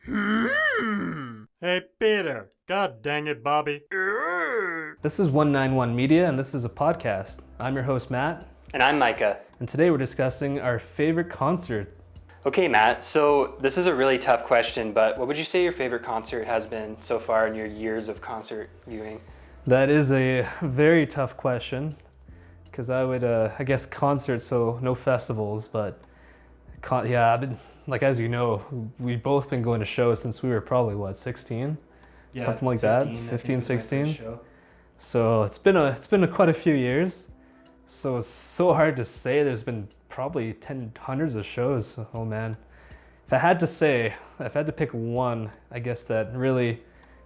Hey, Peter. God dang it, Bobby. This is 191 Media, and this is a podcast. I'm your host, Matt. And I'm Micah. And today we're discussing our favorite concert. Okay, Matt, so this is a really tough question, but what would you say your favorite concert has been so far in your years of concert viewing? That is a very tough question, because I would, I guess concerts, so no festivals, but I've been, as you know, we've both been going to shows since we were probably, 16? Yeah, something like 15, 16. So it's been quite a few years. So it's so hard to say. There's been probably hundreds of shows. Oh man. If I had to pick one, I guess that really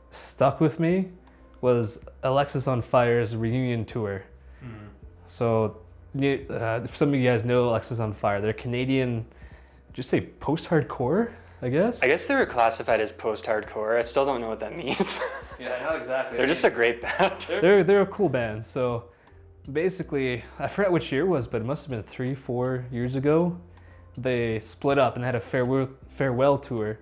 stuck with me was Alexis on Fire's reunion tour. So if some of you guys know Alexis on Fire, they're Canadian, just say post-hardcore, I guess? I guess they were classified as post-hardcore. I still don't know what that means. Yeah, not exactly. They're just a great band. They're a cool band. So basically, I forgot which year it was, but it must have been 3-4 years ago. They split up and had a farewell tour,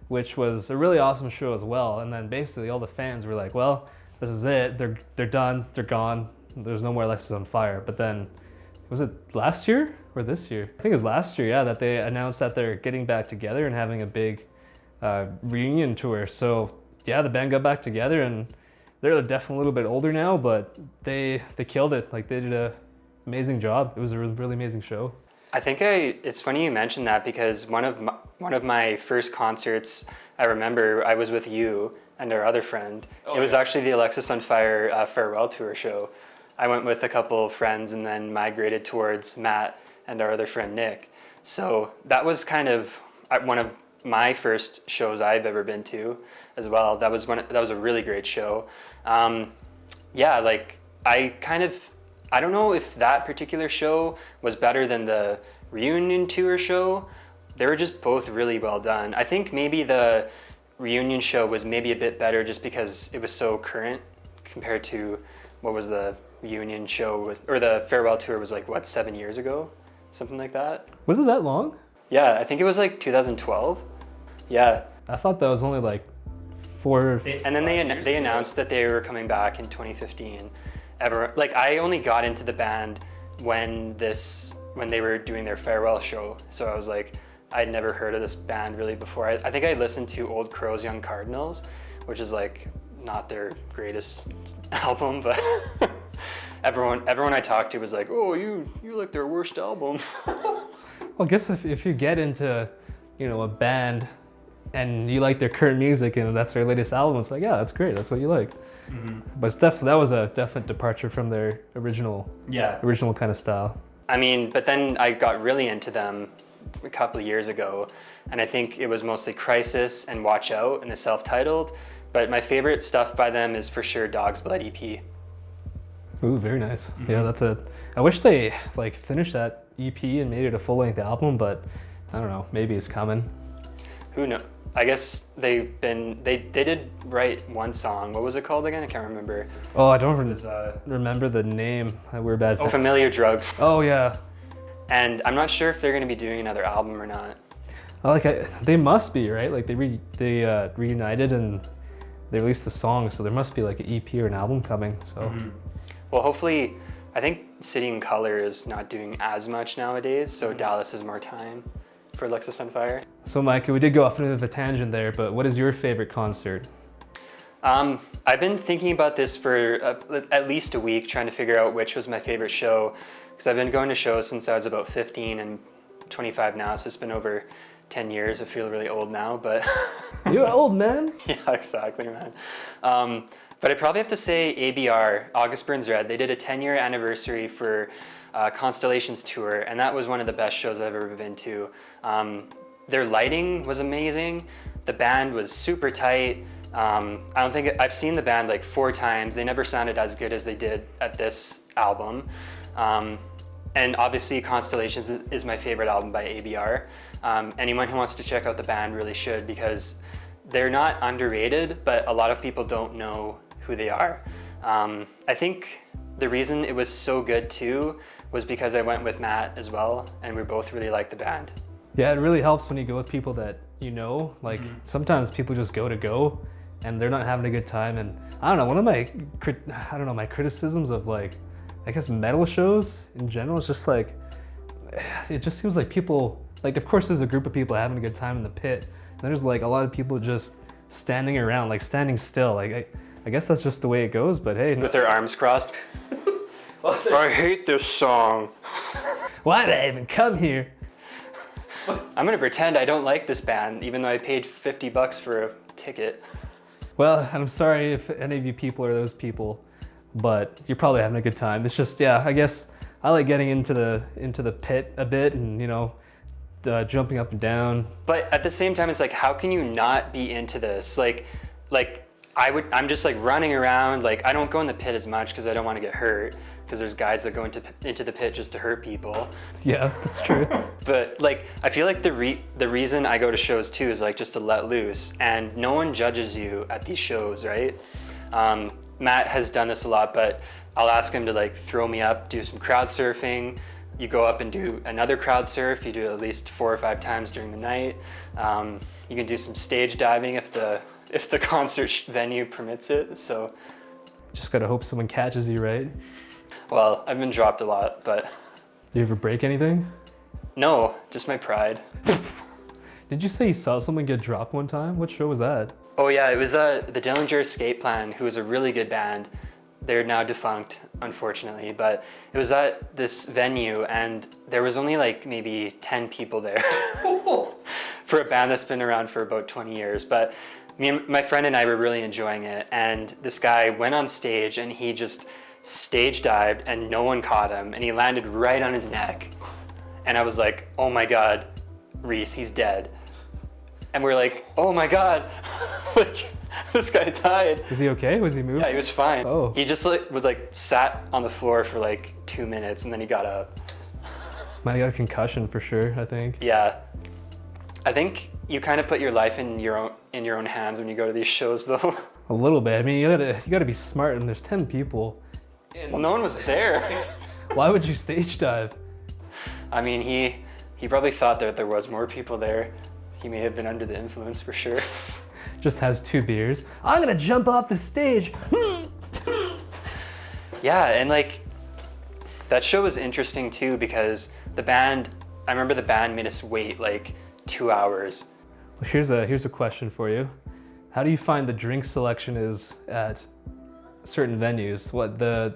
which was a really awesome show as well. And then basically all the fans were like, well, this is it. They're done. They're gone. There's no more Alexis on Fire. But then, was it last year or this year? I think it was last year, yeah, that they announced that they're getting back together and having a big reunion tour. So yeah, the band got back together and they're definitely a little bit older now, but they killed it. Like, they did an amazing job. It was a really amazing show. I think it's funny you mentioned that because one of my first concerts, I remember I was with you and our other friend. It was actually the Alexis on Fire farewell tour show. I went with a couple of friends and then migrated towards Matt and our other friend Nick. So that was kind of one of my first shows I've ever been to as well. That was a really great show. I don't know if that particular show was better than the reunion tour show. They were just both really well done. I think maybe the reunion show was maybe a bit better just because it was so current compared to what was the reunion show or the farewell tour was 7 years ago, something like that. Was it that long? Yeah, I think it was 2012. Yeah. I thought that was only 4 and then they announced that they were coming back in 2015. I only got into the band when they were doing their farewell show. So I was I'd never heard of this band really before. I think I listened to Old Crows, Young Cardinals, which is not their greatest album, but everyone I talked to was like, oh, you like their worst album. Well, I guess if you get into, a band and you like their current music and that's their latest album, it's yeah, that's great. That's what you like. Mm-hmm. But that was a definite departure from their original kind of style. I mean, but then I got really into them a couple of years ago, and I think it was mostly Crisis and Watch Out and the self-titled. But my favorite stuff by them is for sure Dog's Blood EP. Ooh, very nice. Mm-hmm. Yeah, I wish they finished that EP and made it a full-length album, but I don't know, maybe it's coming. Who knows? I guess they did write one song. What was it called again? I can't remember. Oh, I don't remember the name. We're bad fans. Familiar Drugs. Oh yeah. And I'm not sure if they're going to be doing another album or not. They must be, right? They reunited and they released the song, so there must be an EP or an album coming. So. Mm-hmm. Well, hopefully, I think City in Color is not doing as much nowadays, so Dallas has more time for Alexis on Fire. So Micah, we did go off into a tangent there, but what is your favorite concert? I've been thinking about this for at least a week, trying to figure out which was my favorite show, because I've been going to shows since I was about 15 and 25 now, so it's been over 10 years. I feel really old now, but... You're old, man. Yeah, exactly, man. But I probably have to say ABR, August Burns Red. They did a 10-year anniversary for Constellations tour, and that was one of the best shows I've ever been to. Their lighting was amazing. The band was super tight. I've seen the band 4 times. They never sounded as good as they did at this album. And obviously Constellations is my favorite album by ABR. Anyone who wants to check out the band really should, because they're not underrated, but a lot of people don't know who they are. I think the reason it was so good too was because I went with Matt as well, and we both really liked the band. Yeah, it really helps when you go with people that like sometimes people just go to go and they're not having a good time. And I don't know, one of my criticisms of like, I guess metal shows in general is just like, it just seems like people, like of course there's a group of people having a good time in the pit, and there's like a lot of people just standing around, like standing still. Like I guess that's just the way it goes, but hey. With their arms crossed. I hate this song. Why did I even come here? I'm gonna pretend I don't like this band, even though I paid $50 for a ticket. Well, I'm sorry if any of you people are those people, but you're probably having a good time. It's just, yeah, I guess I like getting into the pit a bit and, jumping up and down. But at the same time, it's like, how can you not be into this? Like I'm just like running around. Like I don't go in the pit as much because I don't want to get hurt. Because there's guys that go into the pit just to hurt people. Yeah, that's true. But like I feel like the reason I go to shows too is like just to let loose, and no one judges you at these shows, right? Matt has done this a lot, but I'll ask him to like throw me up, do some crowd surfing. You go up and do another crowd surf. You do it at least 4 or 5 times during the night. You can do some stage diving if the concert venue permits it. So just gotta hope someone catches you, right? Well, I've been dropped a lot, but... Do you ever break anything? No, just my pride. Did you say you saw someone get dropped one time? What show was that? Oh yeah, it was the Dillinger Escape Plan, who was a really good band. They're now defunct, unfortunately, but it was at this venue and there was only like maybe 10 people there for a band that's been around for about 20 years. But my friend and I were really enjoying it, and this guy went on stage and he just stage dived and no one caught him, and he landed right on his neck. And I was like, oh my God, Reese, he's dead. And we're like, oh my God, like this guy died. Was he okay? Was he moving? Yeah, he was fine. Oh. He just sat on the floor for like 2 minutes and then he got up. Might have got a concussion for sure, I think. Yeah. I think you kind of put your life in your own hands when you go to these shows though. A little bit. I mean, you gotta be smart, and there's 10 people. Well, no one was there. Why would you stage dive? I mean, he probably thought that there was more people there. He may have been under the influence for sure. Just has 2 beers. I'm gonna jump off the stage. Yeah, and like that show was interesting too because I remember the band made us wait like 2 hours. Well, here's a question for you. How do you find the drink selection is at certain venues? What the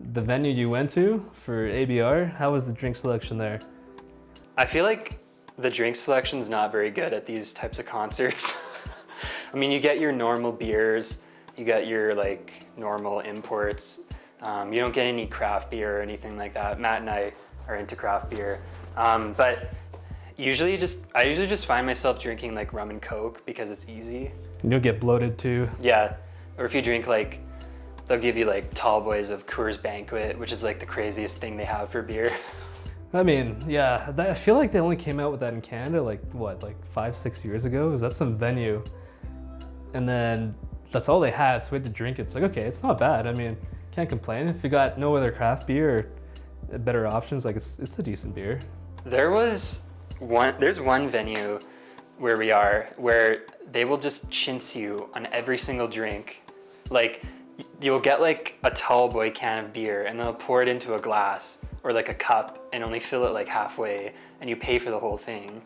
venue you went to for ABR, how was the drink selection there? I feel like the drink selection's not very good at these types of concerts. I mean, you get your normal beers, you get your like normal imports. You don't get any craft beer or anything like that. Matt and I are into craft beer, but I usually just find myself drinking like rum and Coke because it's easy. You don't get bloated too. Yeah, or if you drink like, they'll give you like tall boys of Coors Banquet, which is like the craziest thing they have for beer. I mean, yeah, I feel like they only came out with that in Canada like 5-6 years ago. Is that some venue? And then that's all they had, so we had to drink it. It's like, okay, it's not bad. I mean, can't complain. If you got no other craft beer or better options, like it's a decent beer. There's one venue where we are where they will just chintz you on every single drink. Like you'll get like a tall boy can of beer and they'll pour it into a glass or like a cup and only fill it like halfway, and you pay for the whole thing.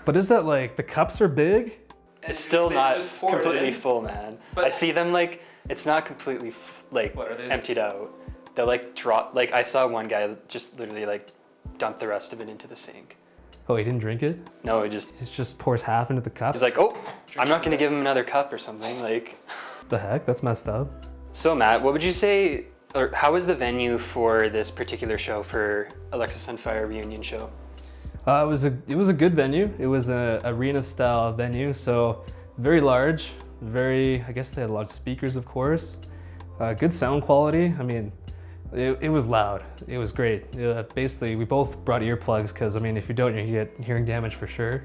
But is that like the cups are big? It's still not completely full, man. But I see them like it's not completely emptied out. They'll like drop. Like I saw one guy just literally like dump the rest of it into the sink. Oh, he didn't drink it? No, he just pours half into the cup. He's like, oh, I'm not gonna give him another cup or something. Like, the heck? That's messed up. So Matt, what would you say, or how was the venue for this particular show for Alexis on Fire reunion show? It was a good venue. It was an arena style venue, so very large, I guess they had a lot of speakers, of course. Good sound quality. I mean, it was loud. It was great. Basically, we both brought earplugs because, I mean, if you don't, you get hearing damage for sure.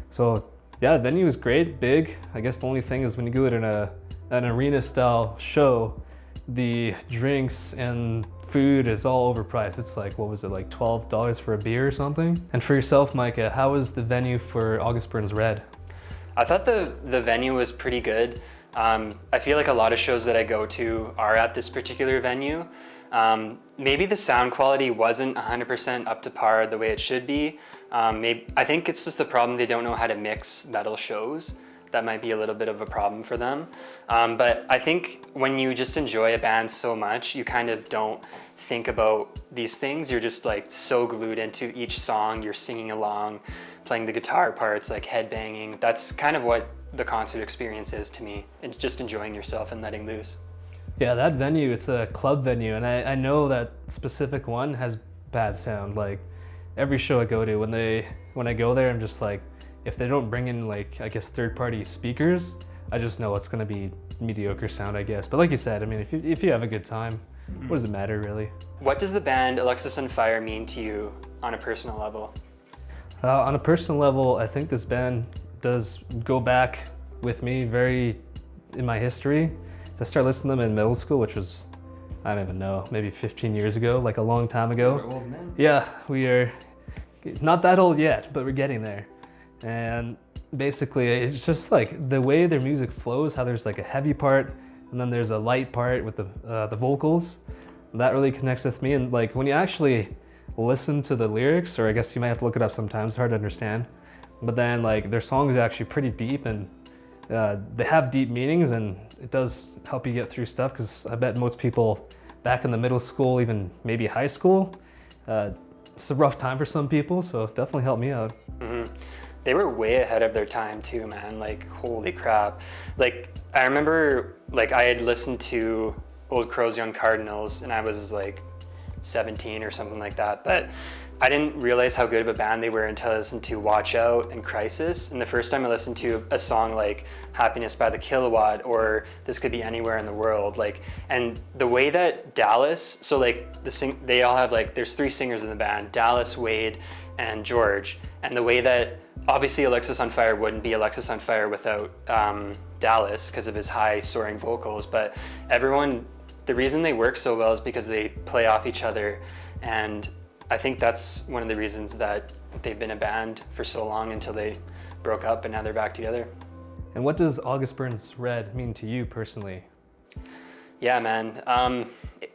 So yeah, the venue was great, big. I guess the only thing is when you go to an arena style show, the drinks and food is all overpriced. It's like, what was it, like $12 for a beer or something? And for yourself, Micah, how was the venue for August Burns Red? I thought the venue was pretty good. I feel like a lot of shows that I go to are at this particular venue. Maybe the sound quality wasn't 100% up to par the way it should be. I think it's just the problem they don't know how to mix metal shows. That might be a little bit of a problem for them. But I think when you just enjoy a band so much, you kind of don't think about these things. You're just like so glued into each song, you're singing along, playing the guitar parts, like headbanging. That's kind of what the concert experience is to me, and just enjoying yourself and letting loose. Yeah, that venue, it's a club venue, and I know that specific one has bad sound. Like every show I go to, when I go there, I'm just like, if they don't bring in like, I guess, third-party speakers, I just know it's gonna be mediocre sound, I guess. But like you said, I mean, if you have a good time, what does it matter really? What does the band Alexisonfire mean to you on a personal level? On a personal level, I think this band does go back with me very in my history. So I started listening to them in middle school, which was, I don't even know, maybe 15 years ago, like a long time ago. We're old men. Yeah, we are not that old yet, but we're getting there. And basically, it's just like the way their music flows, how there's like a heavy part, and then there's a light part with the vocals. That really connects with me. And like when you actually listen to the lyrics, or I guess you might have to look it up sometimes, it's hard to understand. But then like their songs are actually pretty deep, and they have deep meanings, and it does help you get through stuff, because I bet most people back in the middle school, even maybe high school, it's a rough time for some people, so it definitely helped me out. Mm-hmm. They were way ahead of their time too, man. Like, holy crap. Like, I remember, like, I had listened to Old Crows, Young Cardinals, and I was like 17 or something like that, but I didn't realize how good of a band they were until I listened to Watch Out and Crisis. And the first time I listened to a song like Happiness by the Kilowatt or This Could Be Anywhere in the World, like, and the way that Dallas, so like they all have like, there's 3 singers in the band, Dallas, Wade, and George. And the way that, obviously Alexisonfire wouldn't be Alexisonfire without Dallas because of his high soaring vocals, but everyone, the reason they work so well is because they play off each other. And I think that's one of the reasons that they've been a band for so long until they broke up and now they're back together. And what does August Burns Red mean to you personally? Yeah, man.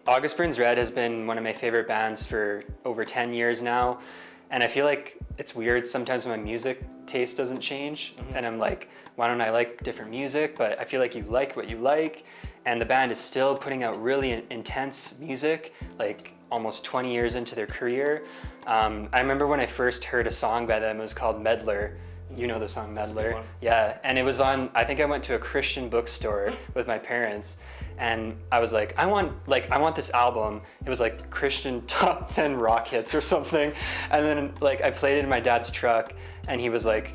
August Burns Red has been one of my favorite bands for over 10 years now. And I feel like it's weird sometimes my music taste doesn't change. Mm-hmm. And I'm like, why don't I like different music? But I feel like you like what you like. And the band is still putting out really intense music, like almost 20 years into their career. I remember when I first heard a song by them, it was called Meddler. You know the song Meddler. Yeah, and it was on, I think I went to a Christian bookstore with my parents, and I was like, I want this album. It was like Christian top 10 rock hits or something. And then like I played it in my dad's truck, and he was like,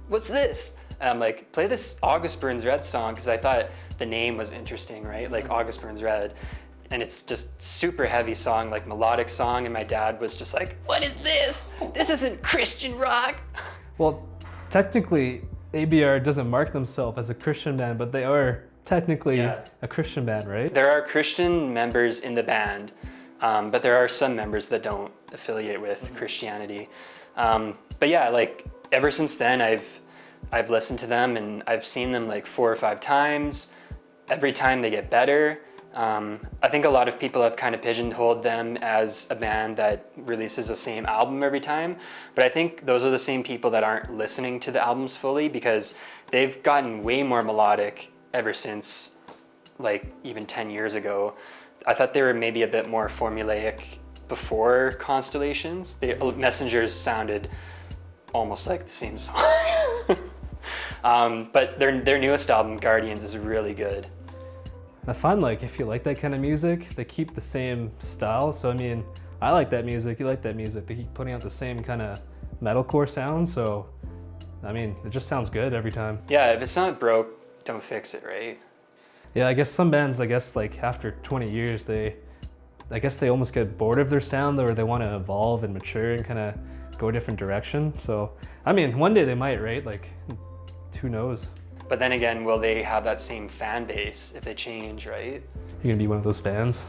what's this? And I'm like, play this August Burns Red song, because I thought the name was interesting, right? Like August Burns Red. And it's just super heavy song, like melodic song. And my dad was just like, what is this? This isn't Christian rock. Well, technically, ABR doesn't mark themselves as a Christian band, but they are technically a Christian band, right? There are Christian members in the band, but there are some members that don't affiliate with Christianity. But yeah, like ever since then, I've listened to them, and I've seen them like 4 or 5 times. Every time they get better. I think a lot of people have kind of pigeonholed them as a band that releases the same album every time, but I think those are the same people that aren't listening to the albums fully, because they've gotten way more melodic ever since like even 10 years ago. I thought they were maybe a bit more formulaic before Constellations. The Messengers sounded almost like the same song. But their newest album, Guardians, is really good. I find like if you like that kind of music, they keep the same style. So I mean, I like that music, you like that music. They keep putting out the same kind of metalcore sound. So I mean, it just sounds good every time. Yeah, if it's not broke, don't fix it, right? Yeah, I guess some bands, like after 20 years, I guess they almost get bored of their sound, or they want to evolve and mature and kind of go a different direction. So I mean, one day they might, right? Like, who knows? But then again, will they have that same fan base if they change, right? You're gonna be one of those fans.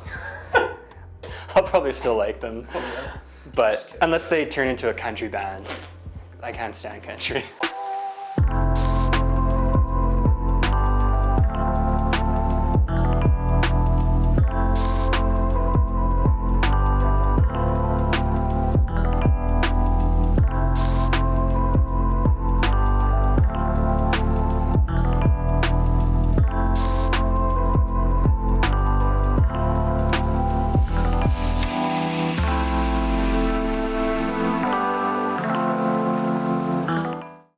probably still like them. Oh, yeah. But unless they turn into a country band, I can't stand country.